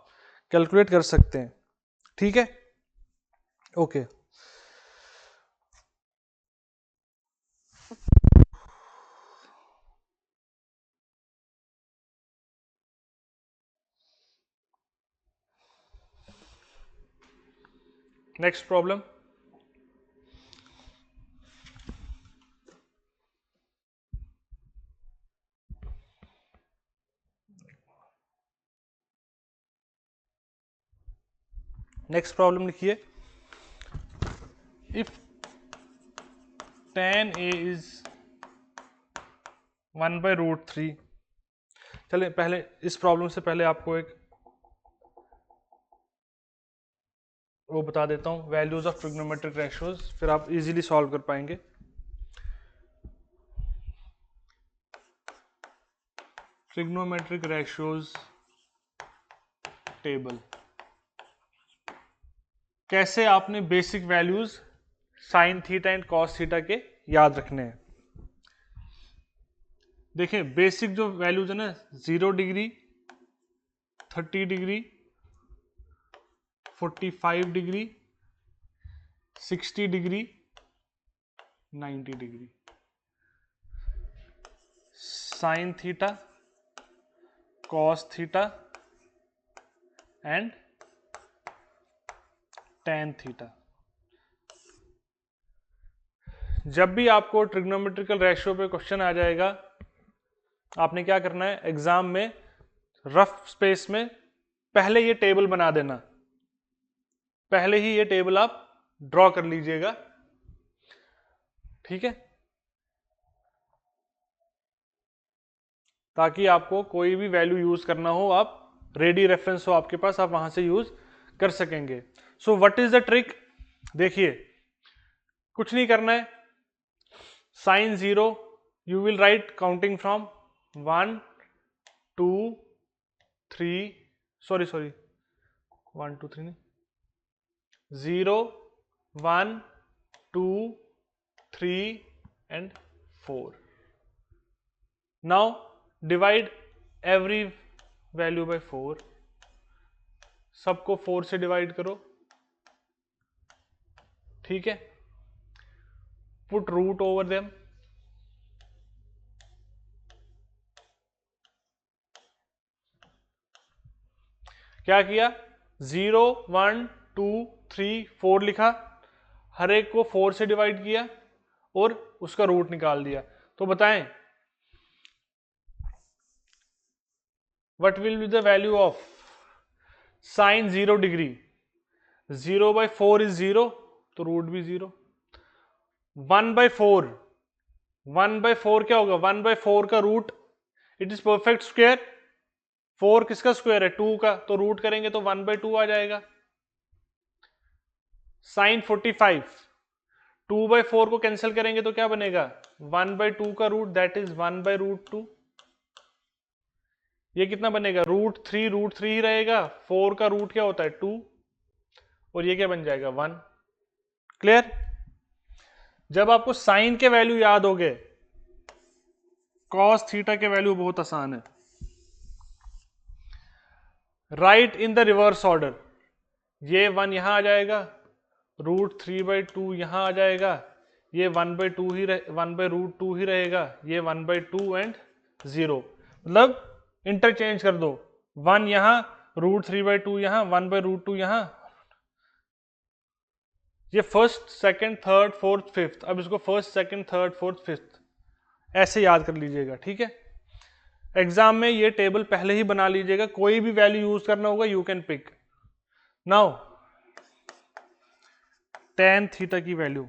कैलकुलेट कर सकते हैं। ठीक है, okay. Next problem, next problem लिखिए, इफ tan a इज 1/√3। चले पहले इस प्रॉब्लम से पहले आपको एक वो बता देता हूं, वैल्यूज ऑफ ट्रिग्नोमेट्रिक रेशियोज, फिर आप इजीली सॉल्व कर पाएंगे। ट्रिग्नोमेट्रिक रेशियोज टेबल, कैसे आपने basic values sine theta and cos theta के याद रखने हैं। देखें बेसिक जो वैल्यूज है ना, 0 degree, 30 degree, 45 degree, 60 degree, 90 degree, sine theta, cos theta and tan theta. जब भी आपको ट्रिग्नोमेट्रिकल रेशियो पे क्वेश्चन आ जाएगा, आपने क्या करना है, एग्जाम में रफ स्पेस में पहले ये टेबल बना देना, पहले ही ये टेबल आप ड्रॉ कर लीजिएगा। ठीक है, ताकि आपको कोई भी वैल्यू यूज करना हो, आप रेडी रेफरेंस हो आपके पास, आप वहां से यूज कर सकेंगे। So what is the trick, देखिए कुछ नहीं करना है, sine 0 you will write counting from 1 2 3, sorry 1 2 3 नहीं, 0 1 2 3 and 4. Now divide every value by 4, सबको 4 से डिवाइड करो। ठीक है, पुट रूट ओवर देम, क्या किया, 0 1 2 3 4 लिखा, हर एक को 4 से डिवाइड किया और उसका रूट निकाल दिया। तो बताएं what will be the value of sign 0 degree, 0/4 is 0, तो रूट भी 0। 1/4, 1/4 क्या होगा, 1/4 का रूट, इट इज परफेक्ट स्क्वायर, 4 किसका स्क्वायर है, 2 का, तो रूट करेंगे तो 1/2 आ जाएगा। साइन 45, 2/4 को कैंसिल करेंगे तो क्या बनेगा, 1/2 का रूट, दैट इज 1/√2। ये कितना बनेगा, √3 ही रहेगा, 4 का रूट क्या होता है 2, और ये क्या बन जाएगा 1। क्लियर, जब आपको साइन के वैल्यू याद हो गए, कॉस थीटा के वैल्यू बहुत आसान है। Right in the reverse order, ये 1 यहां आ जाएगा, √3/2 यहां आ जाएगा, ये 1/2 ही 1/√2 ही रहेगा, ये 1/2 एंड 0, मतलब इंटरचेंज कर दो, 1 यहां √3/2 यहाँ, 1/√2 यहाँ। ये first, second, third, fourth, fifth. अब इसको first, second, third, fourth, fifth ऐसे याद कर लीजिएगा, ठीक है। एग्जाम में ये टेबल पहले ही बना लीजिएगा, कोई भी वैल्यू यूज करना होगा you can pick. Now tan theta की वैल्यू,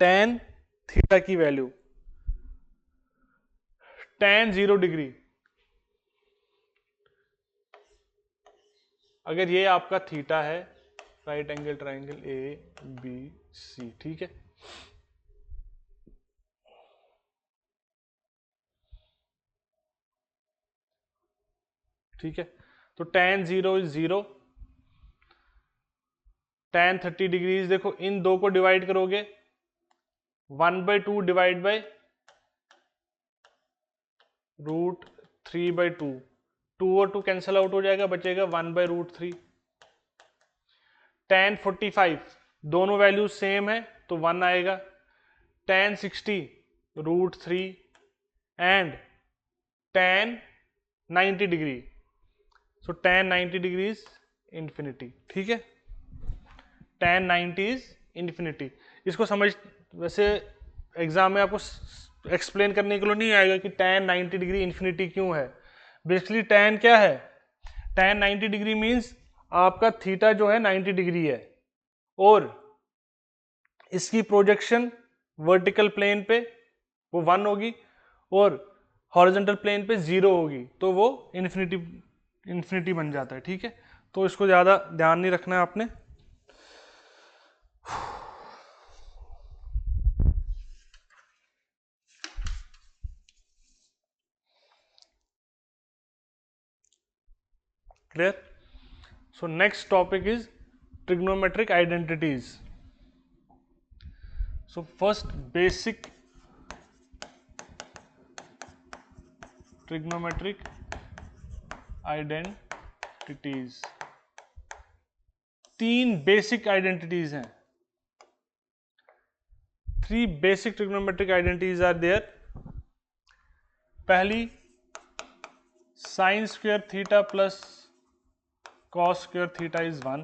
tan थीटा की वैल्यू, tan 0 डिग्री, अगर ये आपका थीटा है, राइट एंगल ट्राइंगल ABC, ठीक है। ठीक है, तो tan 0 इज 0, tan 30 डिग्रीज, देखो इन दो को डिवाइड करोगे, 1/2 डिवाइड बाय √3/2, 2 और 2 कैंसिल आउट हो जाएगा, बचेगा 1/√3। tan 45 दोनों वैल्यू सेम है तो 1 आएगा। tan 60 √3 and tan 90 degree, so tan 90 degree is infinity, ठीक है। tan 90 is infinity. इसको समझ, वैसे एग्जाम में आपको एक्सप्लेन करने के लिए नहीं आएगा कि tan 90 डिग्री इंफिनिटी क्यों है। बेसिकली tan क्या है, tan 90 डिग्री मीन्स आपका थीटा जो है 90 डिग्री है और इसकी प्रोजेक्शन वर्टिकल प्लेन पे वो 1 होगी और हॉरिजॉन्टल प्लेन पे 0 होगी, तो वो इन्फिनिटी बन जाता है, ठीक है। तो इसको ज्यादा ध्यान नहीं रखना है आपने। Clear? So next topic is trigonometric identities. So first basic trigonometric identities, 3 basic identities हैं। 3 basic trigonometric identities are there. पहली sine square theta plus cos square theta is 1.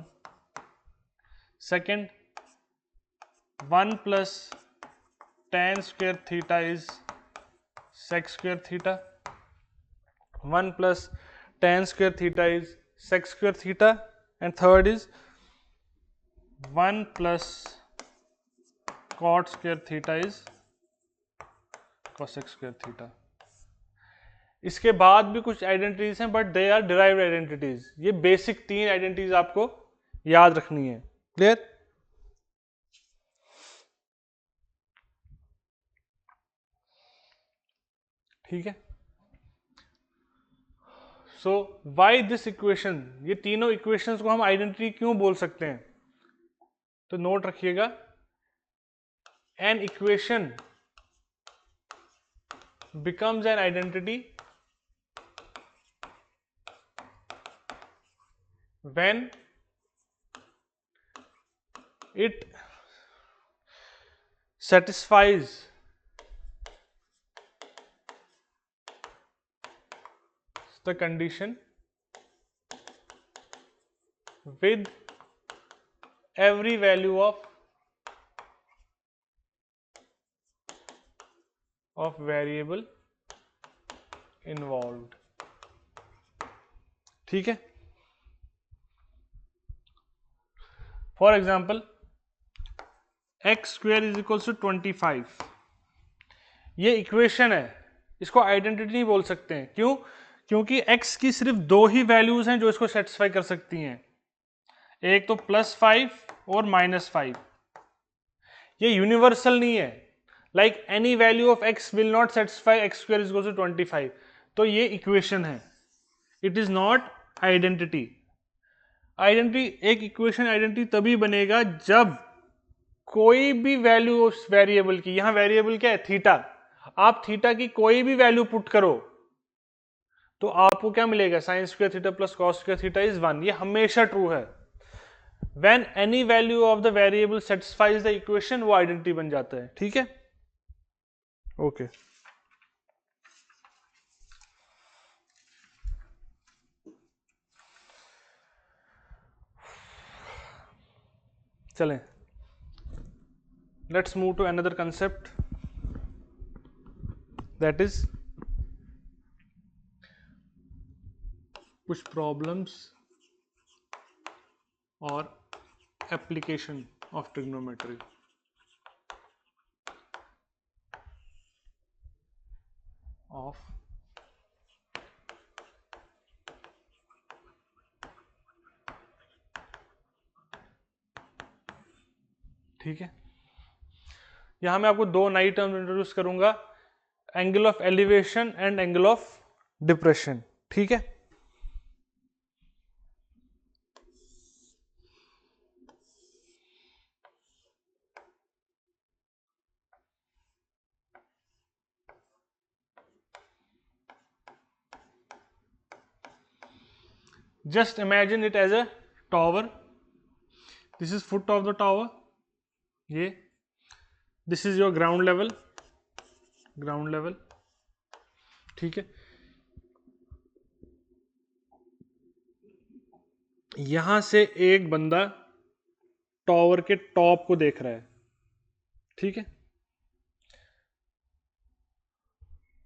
Second, 1 plus tan square theta is sec square theta. 1 plus tan square theta is sec square theta. And third is 1 plus cot square theta is cosec square theta. इसके बाद भी कुछ identities हैं but they are derived identities. ये basic 3 identities आपको याद रखनी है। क्लियर? ठीक है। सो व्हाई दिस इक्वेशन, ये तीनों इक्वेशंस को हम आइडेंटिटी क्यों बोल सकते हैं, तो नोट रखिएगा, an equation becomes an identity when it satisfies the condition with every value of variable involved। ठीक है। For example x square is equal to 25, ये इक्वेशन है, इसको आइडेंटिटी नहीं बोल सकते हैं। क्यों? क्योंकि x की सिर्फ 2 ही वैल्यूज हैं जो इसको सेटिस्फाई कर सकती हैं, एक तो +5 और -5। ये यूनिवर्सल नहीं है, like any value of x will not satisfy x square is equal to 25। तो ये इक्वेशन है, it is not identity. Identity, एक इक्वेशन आइडेंटिटी तभी बनेगा जब कोई भी वैल्यू उस वेरिएबल की, यहां वेरिएबल क्या है, थीटा, आप थीटा की कोई भी वैल्यू पुट करो तो आपको क्या मिलेगा, sine square theta plus cos square theta is 1। ये हमेशा ट्रू है। When any value of the variable satisfies the equation, वो आइडेंटिटी बन जाता है। ठीक है, ओके। चलें, let's move to another concept, that is कुछ प्रॉब्लम्स और एप्लीकेशन ऑफ ट्रिग्नोमेट्री। ठीक है, यहां मैं आपको दो नई टर्म इंट्रोड्यूस करूंगा, angle of elevation and angle of depression. ठीक है, just imagine it as a tower. This is foot of the tower, ये this is your ground level, ठीक है। यहां से एक बंदा टावर के टॉप को देख रहा है, ठीक है,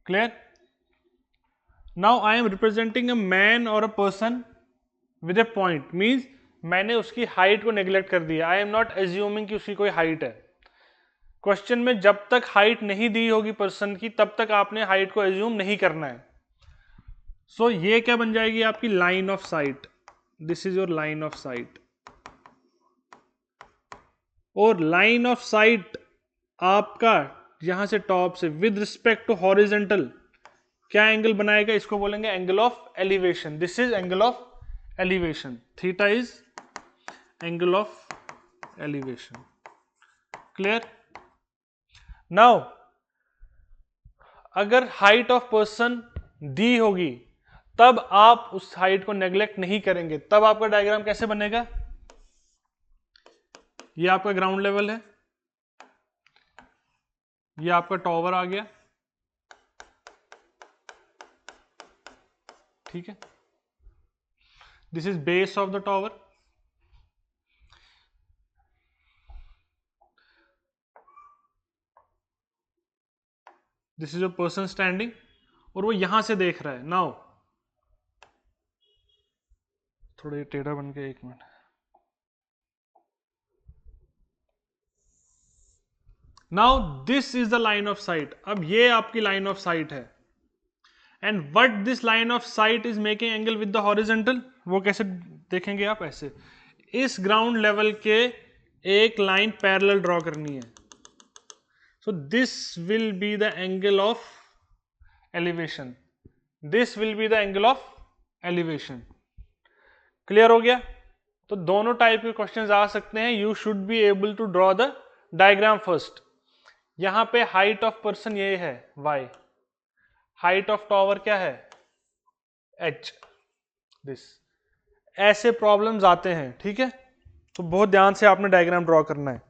clear. Now I am representing a man और a person with a point, means मैंने उसकी हाइट को नेग्लेक्ट कर दिया। आई एम नॉट एज्यूमिंग कि उसकी कोई हाइट है। क्वेश्चन में जब तक हाइट नहीं दी होगी पर्सन की, तब तक आपने हाइट को एज्यूम नहीं करना है। सो ये क्या बन जाएगी आपकी line of site, this is your line of site. और लाइन ऑफ साइट आपका यहां से टॉप से विद रिस्पेक्ट टू हॉरिजेंटल क्या एंगल बनाएगा, इसको बोलेंगे angle of elevation. This is angle of elevation, theta is angle of elevation, clear. Now अगर हाइट ऑफ पर्सन दी होगी तब आप उस हाइट को नेग्लेक्ट नहीं करेंगे, तब आपका डायग्राम कैसे बनेगा, ये आपका ग्राउंड लेवल है, ये आपका टॉवर आ गया, ठीक है, this is base of the tower, this is a person standing, और वो यहां से देख रहा है। नाउ थोड़ा ये टेढ़ा बन के, एक minute, now this is the line of site. अब ये आपकी लाइन ऑफ साइट है, and what this line of site is making angle with the horizontal, वो कैसे देखेंगे आप, ऐसे इस ग्राउंड लेवल के एक लाइन पैरेलल ड्रॉ करनी है। So this will be the angle of elevation, this will be the angle of elevation, clear हो गया। तो दोनों टाइप के क्वेश्चंस आ सकते हैं, you should be able to draw the diagram first. यहां पे हाइट ऑफ पर्सन ये है y, हाइट ऑफ टावर क्या है h, दिस, ऐसे प्रॉब्लम्स आते हैं, ठीक है। तो बहुत ध्यान से आपने डायग्राम ड्रॉ करना है।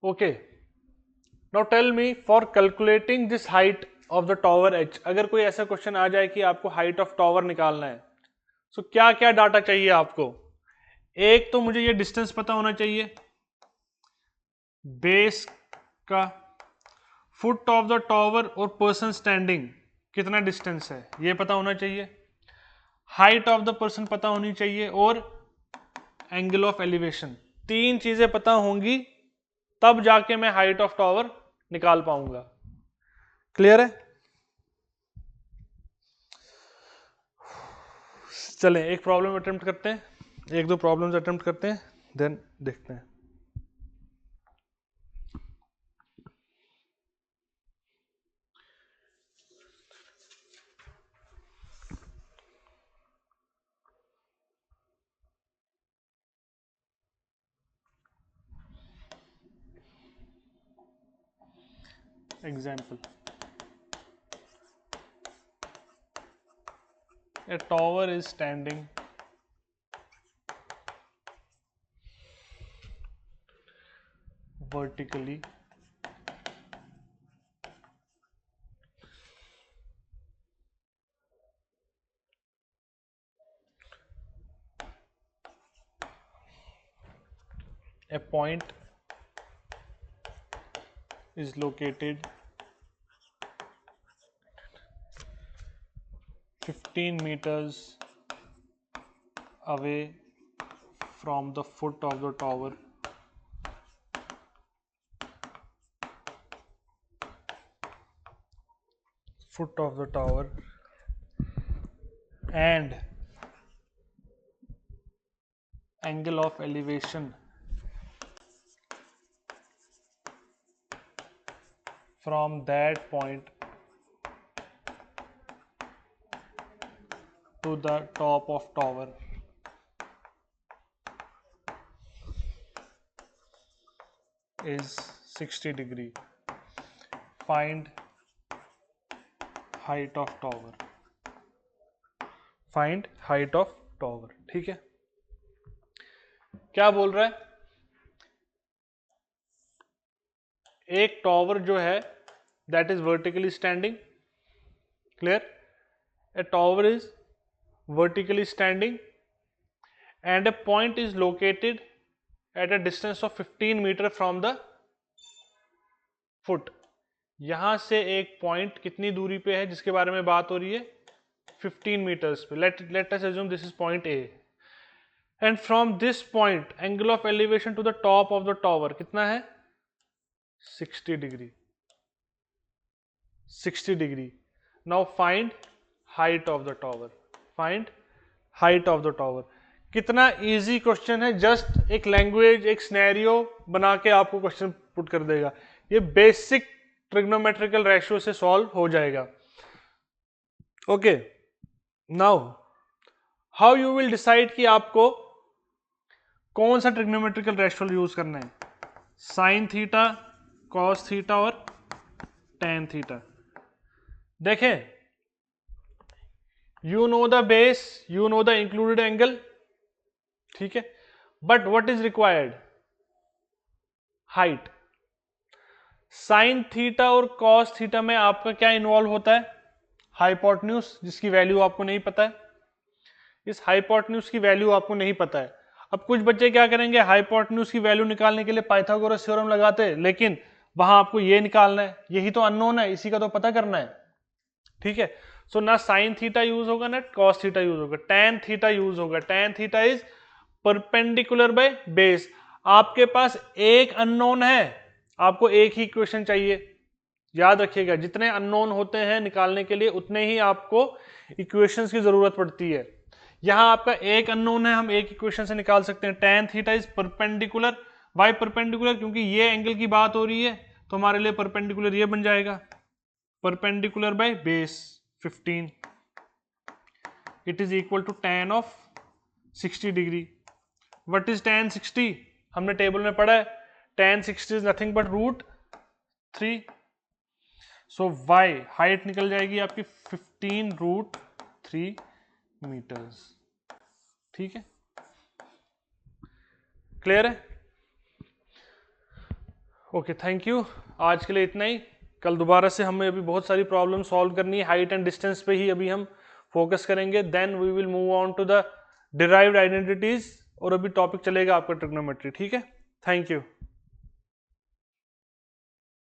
Okay, now tell me for calculating this height of the tower h, अगर कोई ऐसा क्वेश्चन आ जाए कि आपको हाइट ऑफ टावर निकालना है, सो क्या क्या डाटा चाहिए आपको। एक तो मुझे ये डिस्टेंस पता होना चाहिए बेस का, फुट ऑफ द टावर और पर्सन स्टैंडिंग कितना डिस्टेंस है ये पता होना चाहिए, हाइट ऑफ द पर्सन पता होनी चाहिए, और एंगल ऑफ एलिवेशन। तीन चीजें पता होंगी तब जाके मैं हाइट ऑफ टावर निकाल पाऊंगा, क्लियर है। चलें एक प्रॉब्लम अटेम्प्ट करते हैं, एक दो प्रॉब्लम्स अटेम्प्ट करते हैं, देन देखते हैं। Example, a tower is standing vertically A point is located 15 meters away from the foot of the tower. Foot of the tower, and angle of elevation from that point to the top of tower is 60 degree. Find height of tower. Find height of tower. ठीक है, क्या बोल रहा है? एक tower जो है that is vertically standing. Clear? A tower is vertically standing and a point is located at a distance of 15 meter from the foot. यहां से एक पॉइंट कितनी दूरी पे है जिसके बारे में बात हो रही है? 15 meters पे. let us assume this is point A, and from this point angle of elevation to the top of the tower कितना है? 60 degree. 60 degree. Now find height of the tower. Find height of the tower. कितना easy question है, just एक language, एक scenario बना के आपको question put कर देगा. ये बेसिक ट्रिग्नोमेट्रिकल रेशियो से सॉल्व हो जाएगा. Okay, now how you will decide कि आपको कौन सा ट्रिग्नोमेट्रिकल रेशियो यूज करना है? साइन थीटा, कॉस थीटा और टेन थीटा. देखें, you know the base, you know the included angle, ठीक है, but what is required? Height. Sine theta और कॉस थीटा में आपका क्या इन्वॉल्व होता है? हाइपोटेन्यूज, जिसकी वैल्यू आपको नहीं पता है. इस हाइपोटेन्यूज की वैल्यू आपको नहीं पता है. अब कुछ बच्चे क्या करेंगे, हाइपोटेन्यूज की वैल्यू निकालने के लिए पाइथागोरस थ्योरम लगाते हैं, लेकिन वहां आपको ये निकालना है, यही तो अननोन है, इसी का तो पता करना है. ठीक है, सो ना साइन थीटा यूज होगा ना कॉस थीटा यूज होगा, टेन थीटा यूज होगा. Ten theta is perpendicular by base. आपके पास एक अननोन है, आपको एक ही इक्वेशन चाहिए. याद रखिएगा, जितने अननोन होते हैं निकालने के लिए उतने ही आपको इक्वेशंस की जरूरत पड़ती है. यहां आपका एक अननोन है, हम एक इक्वेशन से निकाल सकते हैं. Tan theta is perpendicular. Why perpendicular? क्योंकि ये एंगल की बात हो रही है, तो हमारे लिए परपेंडिकुलर ये बन जाएगा, perpendicular by base 15. It is equal to tan of 60 degree. What is tan 60? हमने टेबल में पढ़ा है, tan 60 is nothing but √3. So y height निकल जाएगी आपकी 15√3 मीटर्स. ठीक है, क्लियर है? Okay, thank you. आज के लिए इतना ही. कल दोबारा से हमें अभी बहुत सारी प्रॉब्लम सॉल्व करनी है. हाइट एंड डिस्टेंस पे ही अभी हम फोकस करेंगे. Then we will move on to the derived identities, और अभी टॉपिक चलेगा आपका ट्रिग्नोमेट्री. ठीक है, थैंक यू.